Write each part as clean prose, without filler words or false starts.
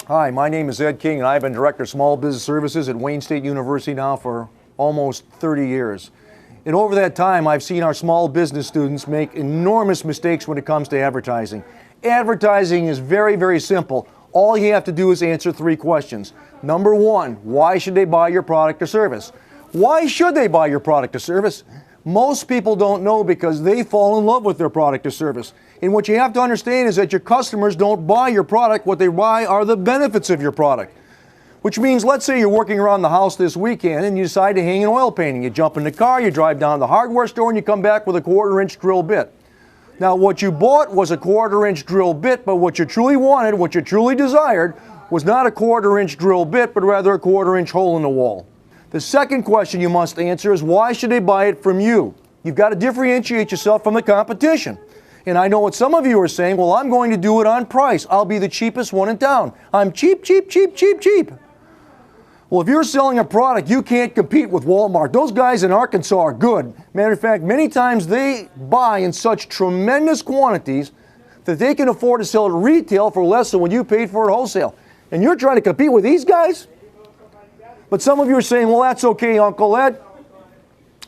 Hi, my name is Ed King, and I've been Director of Small Business Services at Wayne State University now for almost 30 years. And over that time, I've seen our small business students make enormous mistakes when it comes to advertising. Advertising is very, very simple. All you have to do is answer 3 questions. Number 1, why should they buy your product or service? Why should they buy your product or service? Most people don't know because they fall in love with their product or service. And what you have to understand is that your customers don't buy your product. What they buy are the benefits of your product. Which means, let's say you're working around the house this weekend and you decide to hang an oil painting. You jump in the car, you drive down to the hardware store, and you come back with a 1/4-inch drill bit. Now, what you bought was a 1/4-inch drill bit, but what you truly wanted, what you truly desired, was not a 1/4-inch drill bit, but rather a 1/4-inch hole in the wall. The second question you must answer is, why should they buy it from you? You've got to differentiate yourself from the competition. And I know what some of you are saying, well, I'm going to do it on price. I'll be the cheapest one in town. I'm cheap, cheap, cheap, cheap, cheap. Well, if you're selling a product, you can't compete with Walmart. Those guys in Arkansas are good. Matter of fact, many times they buy in such tremendous quantities that they can afford to sell it retail for less than what you paid for it wholesale. And you're trying to compete with these guys? But some of you are saying, well, that's okay, Uncle Ed.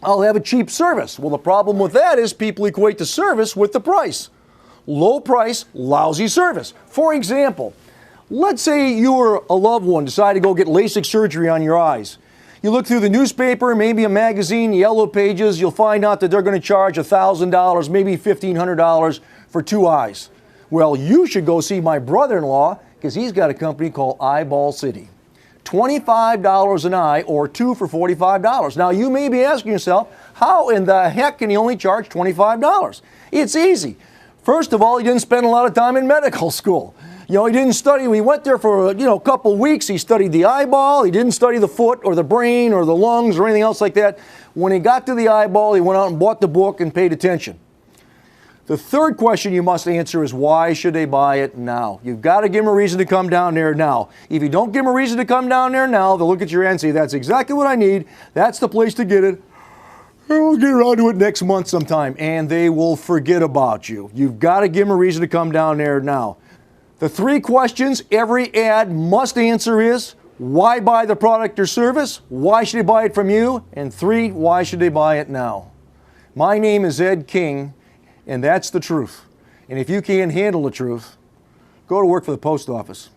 I'll have a cheap service. Well, the problem with that is people equate the service with the price. Low price, lousy service. For example, let's say you or a loved one decide to go get LASIK surgery on your eyes. You look through the newspaper, maybe a magazine, the yellow pages, you'll find out that they're going to charge $1,000, maybe $1,500 for 2 eyes. Well, you should go see my brother-in-law because he's got a company called Eyeball City. $25 an eye, or 2 for $45. Now, you may be asking yourself, how in the heck can he only charge $25? It's easy. First of all, he didn't spend a lot of time in medical school. You know, he didn't study. We went there for, a couple weeks. He studied the eyeball. He didn't study the foot or the brain or the lungs or anything else like that. When he got to the eyeball, he went out and bought the book and paid attention. The third question you must answer is, why should they buy it now? You've got to give them a reason to come down there now. If you don't give them a reason to come down there now, they'll look at your ad and say, that's exactly what I need. That's the place to get it. And we'll get around to it next month sometime. And they will forget about you. You've got to give them a reason to come down there now. The 3 questions every ad must answer is, why buy the product or service? Why should they buy it from you? And 3, why should they buy it now? My name is Ed King. And that's the truth. And if you can't handle the truth, go to work for the post office.